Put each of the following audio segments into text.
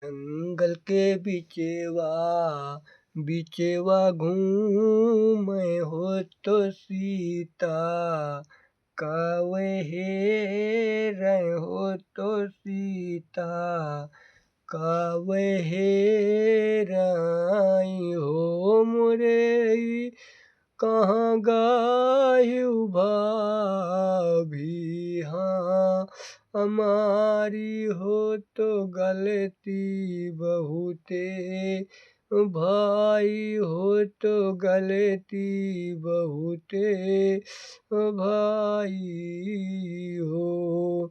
जंगल के बिचवा बिचवा घूमे हो तो सीता, कावे हेरण हो तो सीता, कावे हेराई हो मोरे, कहाँ गायु भाभी हाँ हमारी हो तो गलती बहुते, भाई हो तो गलती बहुते भाई हो।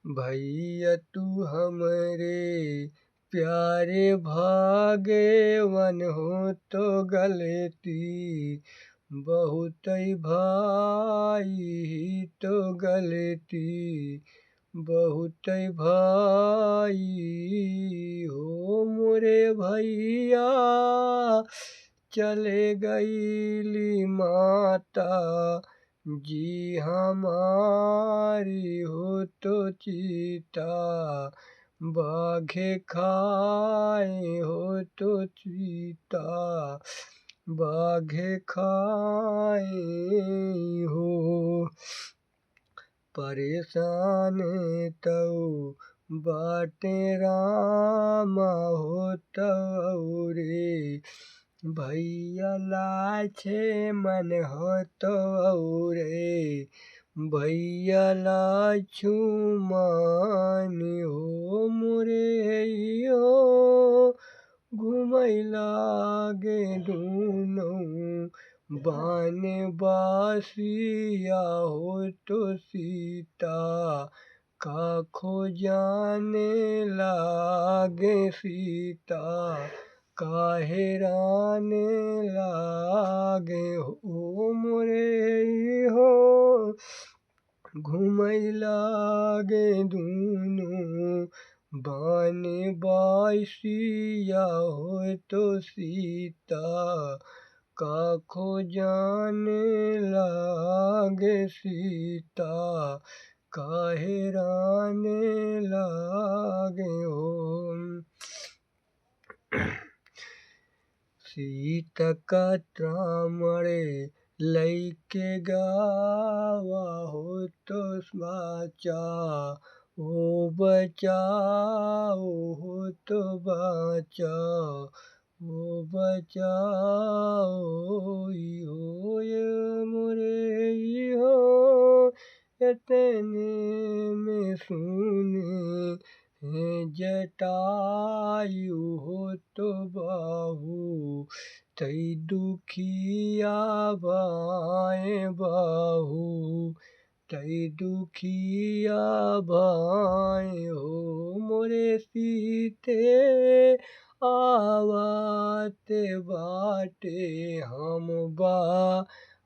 भैया तू हमरे प्यारे भाग्यवान हो तो गलती बहुत भाई तो गलती बहुत भाई हो मोरे भैया, चले गईली माता जी हमारी हो तो चीता, बाघे खाए हो तो चीता, बाघे खाए हो। परेशान तो बाटे रामा हो तो रे, भैया लाछे मन हो तो रे, भैया लाछू मान हो मोरे हो, घुमय लागे दुनों बान बासिया हो तो सीता, काखो जाने लागे सीता, काहेराने लागे हो मोरे हो, घुमय लागे दुनों बान बासिया हो तो सीता, काखो जाने लागे सीता, काहेराने लागे हो। सीता का त्रामणे लैके गावा हो तो बाचा, ओ बचाओ हो तो बाचा, ओ बचाओ हो ये मोरे हो, इतने में सुने जटायु हो तो बाहु, तई दुखिया बाए बाहु, तई दुखिया बाए हो मोरे सीते, आवाते बाटे हम बा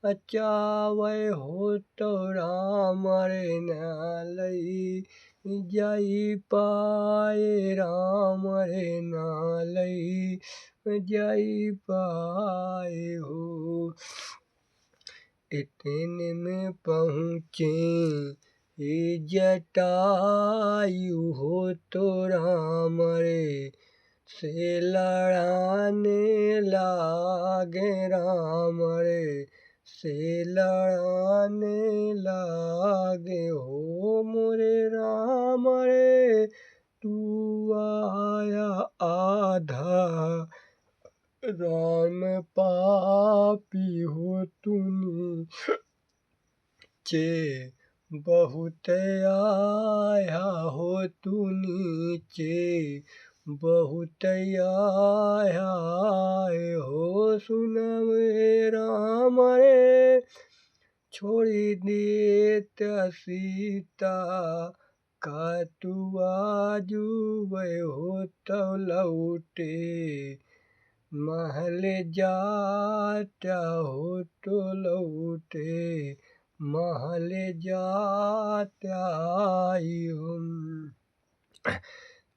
अचावे हो तो राम रे नालई, जाई पाए राम रे नालई, जाई पाए हो। इतने में पहुँचे ये जटायु हो तो राम रे, से लड़ाने लागे राम रे, से लड़ाने लागे हो मोरे राम रे, तू आया आधा राम पापी हो तूने, चे बहुत आया हो तू नीचे, बहुत आया हो सुनवे राम रे, छोड़ी देत सीता, का तू आजुबे हो तो लौटे, महल जाता हो तो लौटे, महल जाता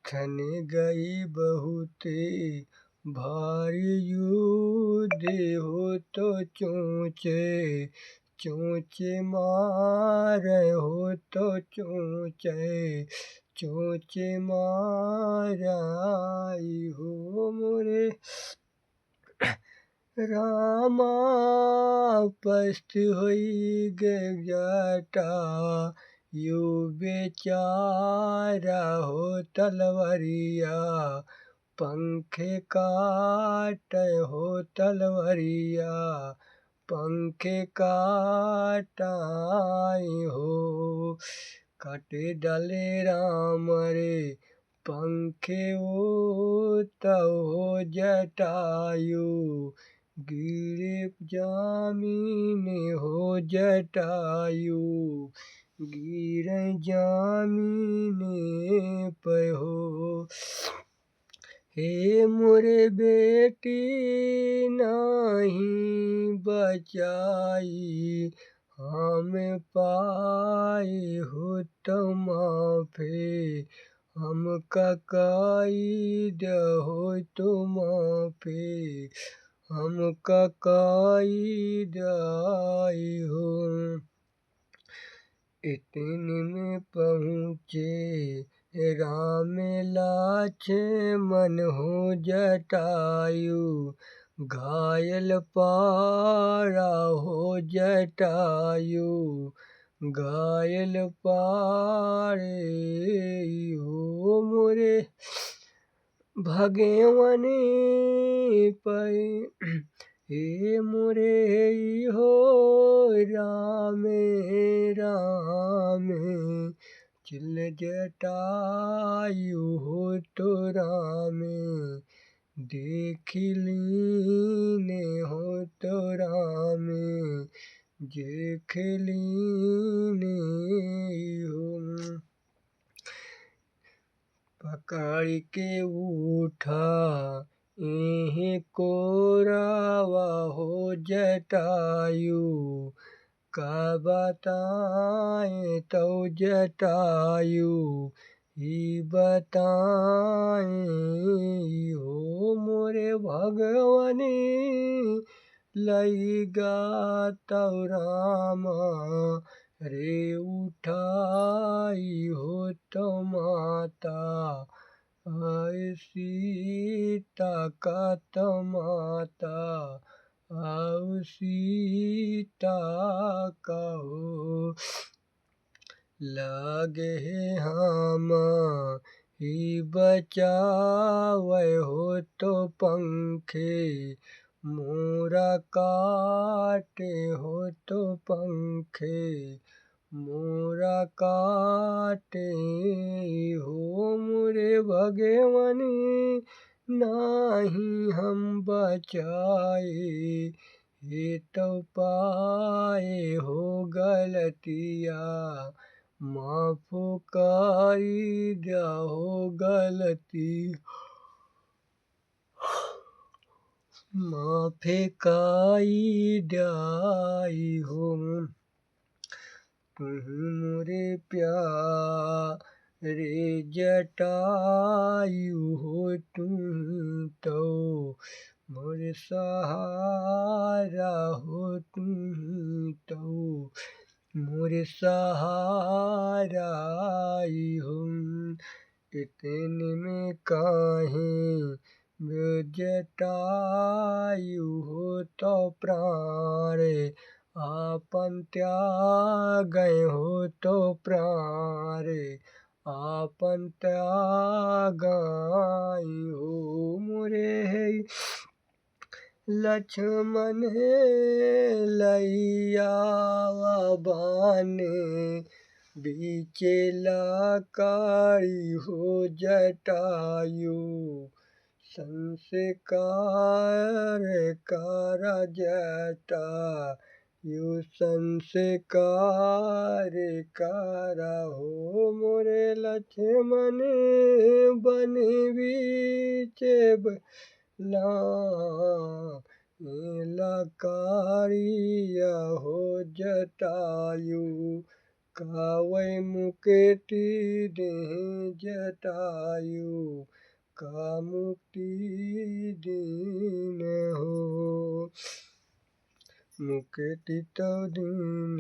थन गई बहुते भारी युद्ध हो तो चोचे, चोचे मार हो तो चोचे, चोच माराई हो मोरे रामा पस्त होई जटा यू बेचारा हो तलवरिया पंखे काट हो तलवरिया पंखे काटाई हो काटे डाले राम रे पंखे ओ हो जटायु गिरे जामीन हो जटायु गिर जामीन पे हो हे मोरे बेटी नहीं बचाई हम पाई हो तुम फे हम ककाई हो तुम पे हम ककाई दाई हो इतने में पहुँचे राम लक्ष्मण हो जटायु घायल पारा हो जटायु घायल पारे हो मोरे भगवान पै हे मोरे हो राम राम चिल जटायु हो तो राम देखलीने हो तो राम देखलीने हो पकड़ के उठा एहे कोरावा हो जटायु का बताए तो जटायु ही बताए हो मोरे भगवानी लईगा तो रामा रे उठाई हो तो माता आय सीता का तो माता आओ सीता का हो लगे हम ही बचावे हो तो पंखे मोरा काटे हो तो पंखे मोरा काटे हो मोरे भगवानी नाही हम बचाए ये तो पाए हो गलतिया माफ करी जाओ गलती माफे काई डाई हो मोरे प्यारे जटायु हो तुम तो मोरे सहारा हो तुम तो मोरे सहारा हो इतने में काहे जटायु हो तो प्राण आपन त्याग हो तो प्राण आपन त्याग हो मोरे लक्ष्मण लैया बाने बीचे लाकारी हो जटायु संस्कार कर जटा यु संस्कार कर हो मोरे लक्ष्मण बन बीचे लकारिया हो जटायु कावै मुक्ति दे जटायु का मुक्ति दीन हो मुक्ति तो दीन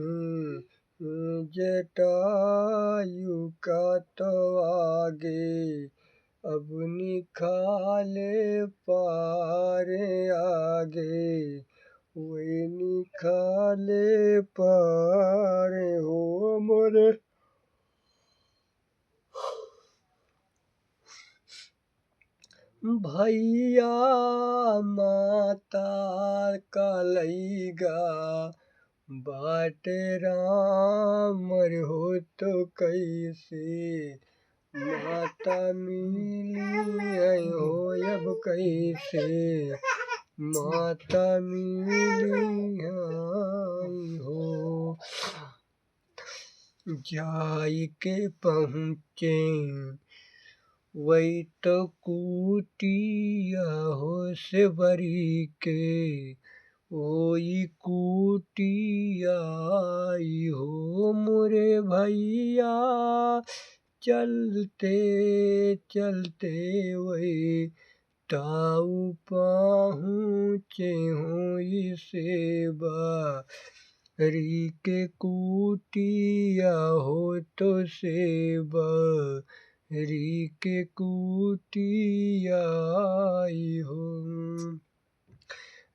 जटायु का तो आगे अब निखाले पार आगे, वही निखाले पार हो मोरे भैया माता का लईगा बाट राम हो तो कैसे माता मिली हो अब कैसे माता मिली हो। जाई के पहुँचे वही तो कुटिया हो से बरी के, ओई कुटिया आई हो मोरे भैया चलते चलते वही ताऊ पहुँचे हो सेवा री के कुटिया हो तो सेवा री के कुटिया आई हो।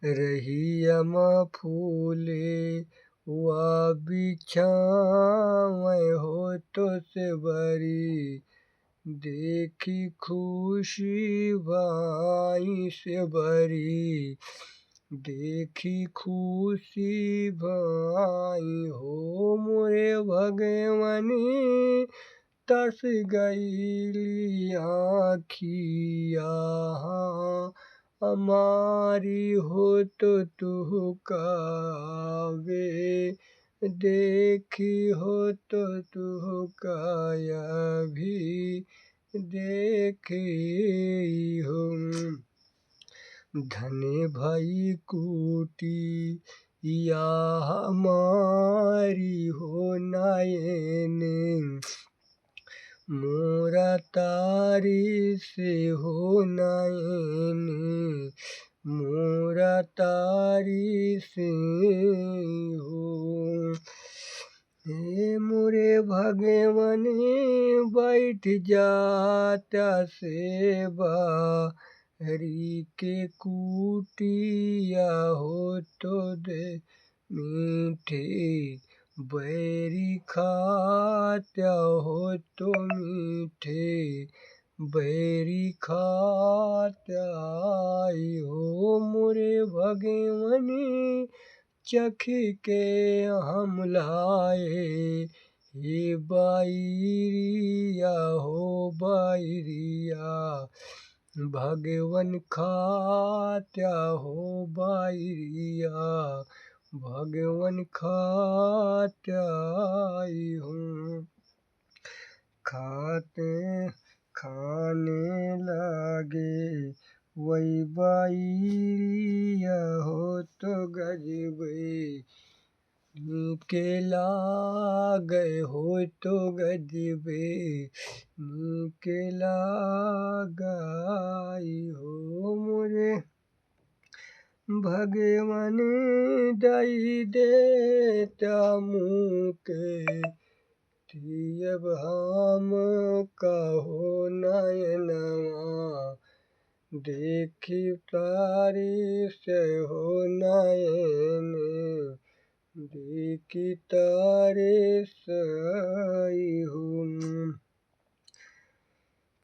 रहिया में फूले वा बिछावे हो तो से बरी, देखी खुशी भाई से बरी देखी खुशी भाई हो मोरे भगवानी तरस गईली आँखिया हमारी हो तो तू कावे देखी हो तो तू काया भी देखी हो। धने भाई कूटी या हमारी हो नायने, मोरा तारी से हो नायने मोरा तारी से हो। हे मोरे भगवान बैठ जाता सेवा री के कुटिया हो तो दे मीठे बैरी खात्या हो तो मीठे बैरी खात्या आई हो मोरे भगवानी चखी के हम लाए ये बाईरिया हो बाईरिया भगवन खात्या हो बाईरिया भगवन खात्या आई हूँ। खाते खाने लगे वही बाईरिया हो तो गजबे के लागे हो तो गजबे के लगाई हो मोरे भगवान दई देता मुँह के अब हम कहो नयनवा देखी तारी से हो नयने देखी तारे सही हूँ।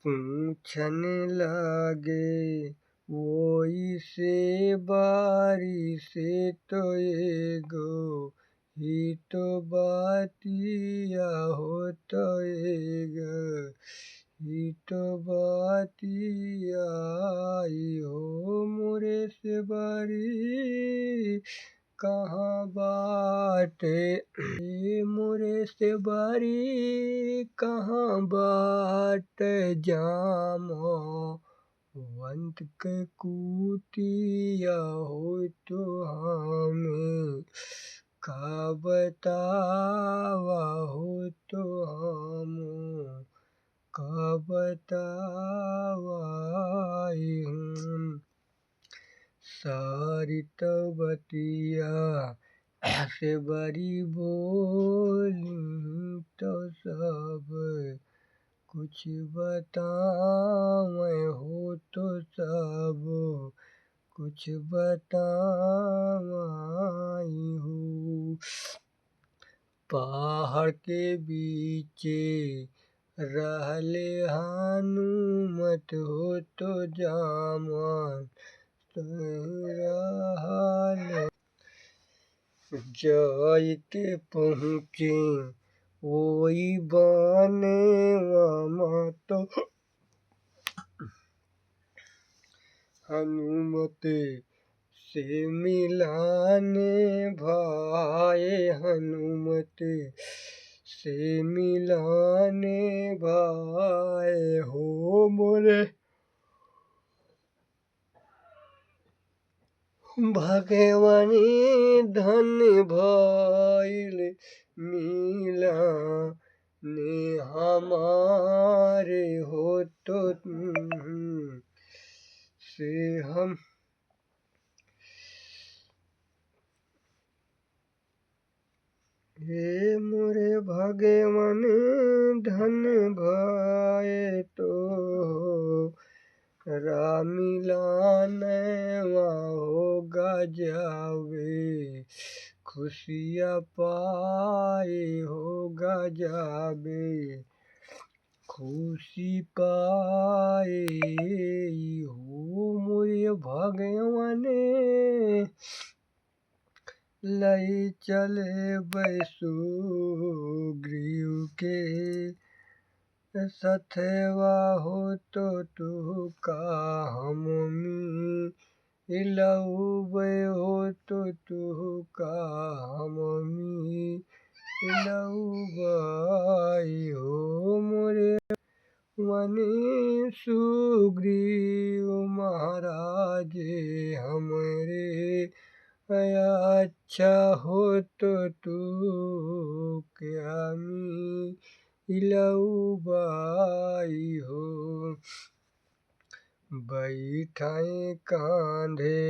पूछन लगे वही से बारी से तो एगो ही तो बातिया हो तो एगो ही तो बातिया आई हो मोरे से बारी कहाँ बाटे मोरे से बारी कहाँ बाट जामो वंत के कुटिया हो तो हमें का बतावा हो तो हम का बतावा हम। सारी तो बतिया से बड़ी बोली तो सब कुछ बतावे हो तो सब कुछ बतावाई हो। पहाड़ के बीचे रहले हनुमत हो तो जामन रहल जय के पहुँचे वही बने तो हनुमत से मिलाने भाई हनुमत से मिलाने भाई हो मोरे भगवानी धन भइल मिला ने हमारे हो तो से हम हे मोरे भगवान धन भाए तो रामिलान होगा जावे खुशियाँ पाए होगा जावे खुशी पाए हो मोरे भगवान लई चले बैसुग्रीव के सथवा हो तो तू का हम मिलऊबे हो तो तू का हम मिलऊबाई हो मोरे मनी सुग्रीव महाराज हमरे अच्छा हो तो तू क्या मिलऊबाई हो। बैठाए कांधे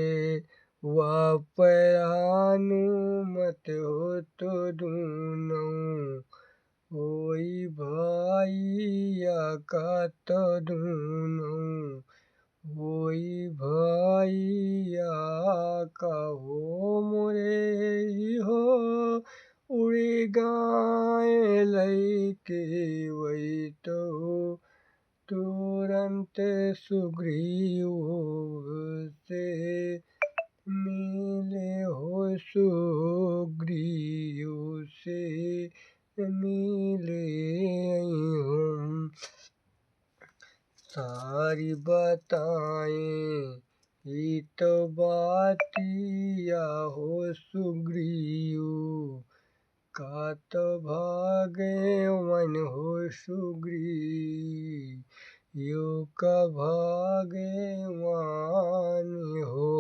हनुमत हो तो दूनऊ ओई भैया का तो दूनऊ वही भैया का हो मोरे हो उड़ी गाय लैके वही तो तुरंत सुग्रीव से मिले हो सुग्रीव से मिले हम सारी बताएं ही तो बातिया हो सुग्रीव का तो भागे मन हो सुग्रीव यो का भागे वानी हो।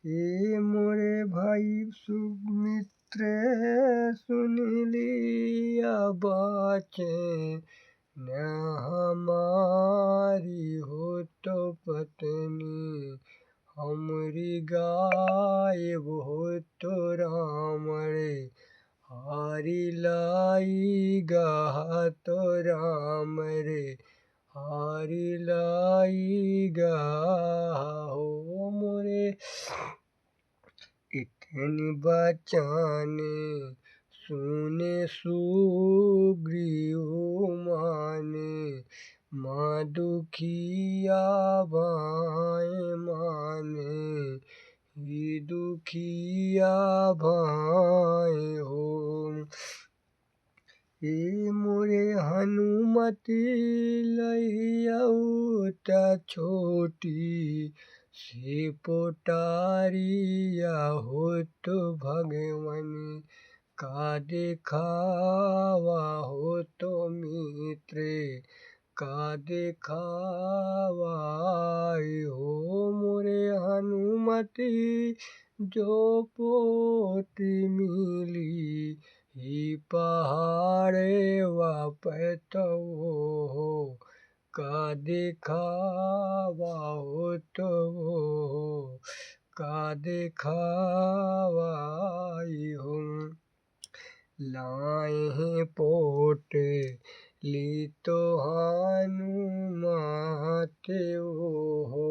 ये मोरे भाई सुमित्र सुन लिया बाचे न हमारी हो तो पत्नी हमरी गायब हो तो राम रे हारी लाई गा तो राम रे हारी लाई गा हो मोरे इतनी बचाने सुने सुग्रीव माने माँ दुखिया भाई माने ही दुखिया भाई हो। हे मोरे हनुमति लइउता छोटी से पोटारिया हो तो भगवान का दिखावा हो तो मित्र का दिखावा हो मोरे हनुमति जो पोती मिली ही पहाड़े वापतो हो का दिखावा हो तो का दिखावाई हो। लाए हैं पोट ली तो हनुमाते हो,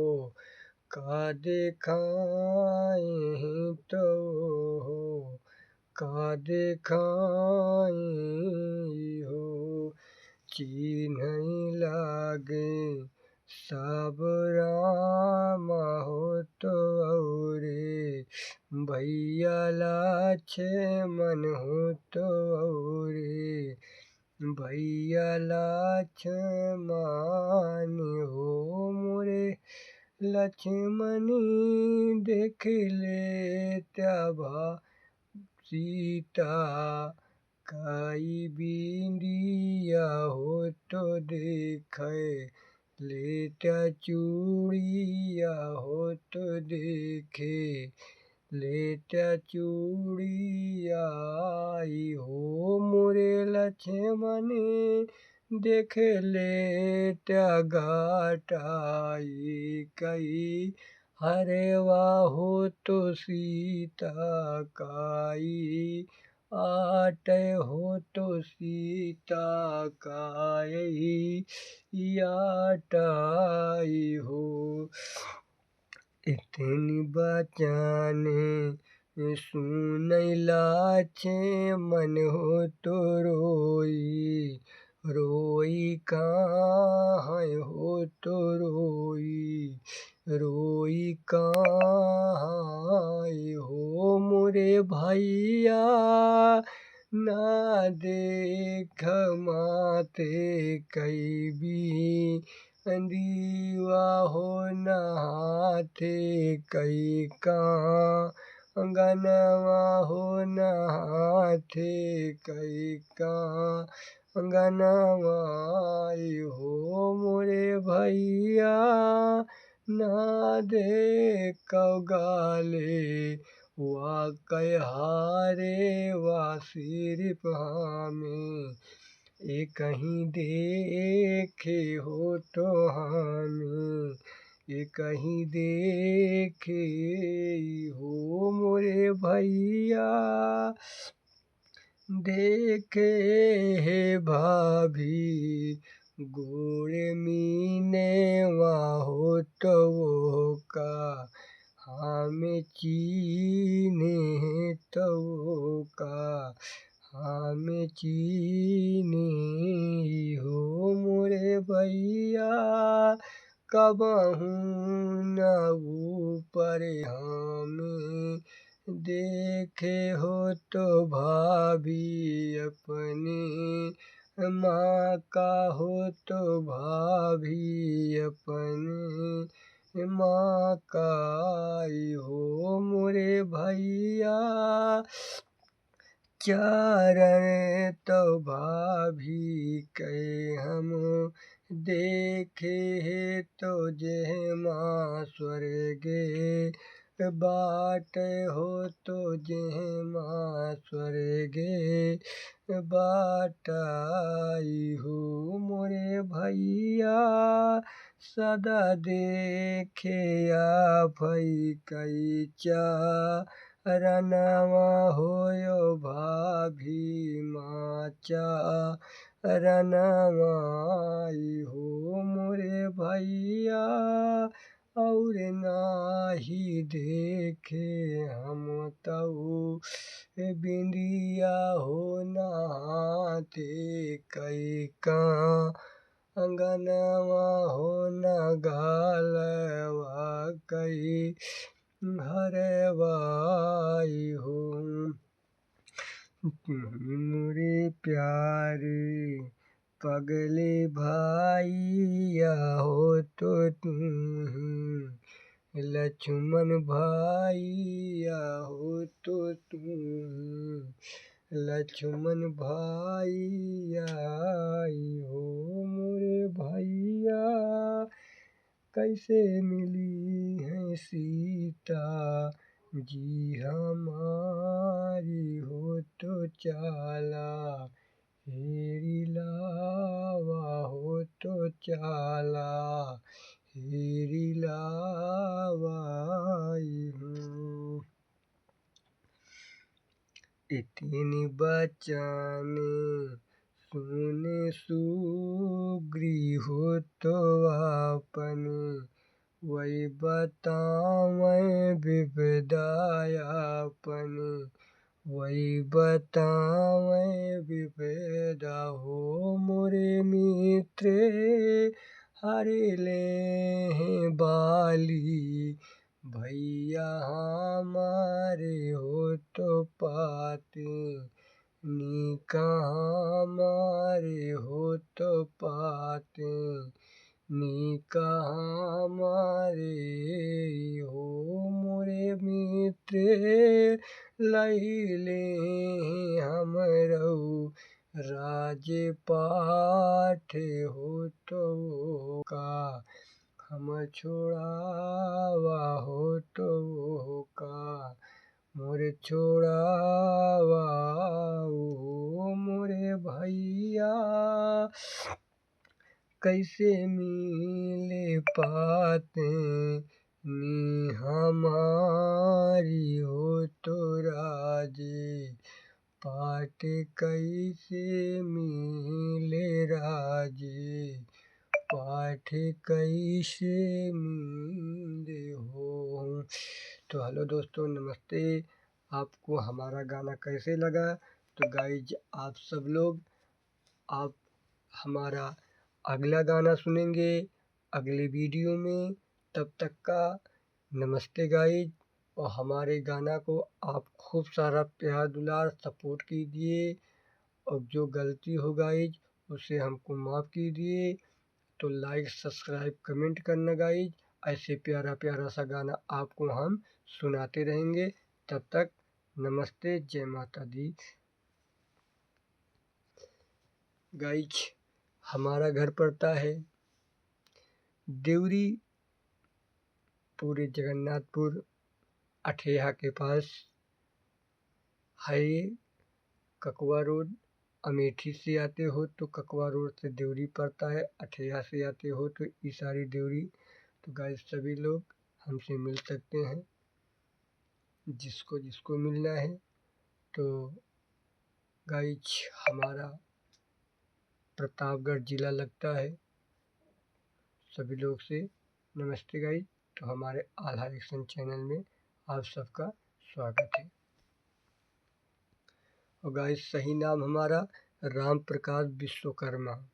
का दिखाए हैं तो हो, का दिखाए हो। चिन्ह लागे सब रामा हो तो औरे, भैया लक्ष्मण हो तो औरे, भैया लक्ष्मण हो मोरे। लक्ष्मण देख ले त्या सीता, काई बिंदिया हो तो देखे, लेटा चूड़िया हो तो देखे, लेटा चूड़िया आई हो मोरे। लक्ष्मण देख लेटा घटाई, कई हरवा हो तो सीता काई, आट हो तो सीता काई आटाई हो। इतनी बचाने सुनई लक्ष्मण हो तो रोई, रोई कहाँ हो तो रोई, रोई कहाँ हो मोरे। भैया ना देख माते कई भी दीवा हो, नहाते कई का अंगनवा हो, नहाते कई का अंगनवाई हो मोरे। भैया ना देखो गाले वा कह हारे वा सिर में, एक कहीं देखे हो तो हमें, एक कहीं देखे हो मोरे। भैया देखे है भाभी गोरे मीने हो तो वो का, हमें चीने तो वो का, हमें चीनी हो मोरे। भैया कबहू न ऊपर हमें देखे हो तो भाभी अपने, माँ का हो तो भाभी अपने माँ का हो मोरे। भैया चरण तो भाभी के हम देखे तो जय माँ स्वर्गे बाट हो तो जय माँ स्वर्गे बाटाई हो मोरे। भैया सदा देखे भई कई रनवा होयो भाभी माचा रनवाई हो मोरे। भैया और नाही देखे हम तऊ बिंदिया हो, नहाते कई का अंगनवा हो, न गालवा कई हरवाई हो। मोरे प्यारे पगले भाइया हो तो तुम, लक्ष्मण भाइया हो तो तुम, लक्ष्मण भाइया हो मोरे। भैया कैसे मिली है सीता जी हमारी हो तो चाला, हेरी लावा हो तो चाला, हेरी लावाई हूँ। बचाने, सुने सुग्रीव तो आपने, वही बतावें विपदा आपने, वही बतावें विपदा हो मोरे मित्र हरे ले बाली, भैया हमारे हो तो पाते, निका हमारे हो तो पाते, निका हमारे हो मोरे मित्र लैले हमरऊ, राज पाठ हो तो का, हम छोड़ावा हो तो का, मोरे छोड़ावा ओ मोरे भैया, कैसे मिले पाते, नी हमारी हो तो राजे, पाट कैसे मिले राजे, पाठ कैसे मिले हो। तो हेलो दोस्तों, नमस्ते। आपको हमारा गाना कैसे लगा? तो गाइज आप सब लोग आप हमारा अगला गाना सुनेंगे अगले वीडियो में। तब तक का नमस्ते गाइज। और हमारे गाना को आप खूब सारा प्यार दुलार सपोर्ट कीजिए, और जो गलती हो गाइज उसे हमको माफ़ कीजिए। तो लाइक सब्सक्राइब कमेंट करना गाइज। ऐसे प्यारा प्यारा सा गाना आपको हम सुनाते रहेंगे। तब तक नमस्ते, जय माता दी। गाइज हमारा घर पड़ता है देवरी, पूरे जगन्नाथपुर अठेहा के पास है। ककवा रोड, अमेठी से आते हो तो ककवा रोड से देवरी पड़ता है, अठेहा से आते हो तो ईसारी देवरी। तो गाइस सभी लोग हमसे मिल सकते हैं, जिसको जिसको मिलना है। तो गाइस हमारा प्रतापगढ़ जिला लगता है। सभी लोग से नमस्ते गाइस। तो हमारे आल्हा एक्शन चैनल में आप सबका स्वागत है। और गाइस सही नाम हमारा राम प्रकाश विश्वकर्मा।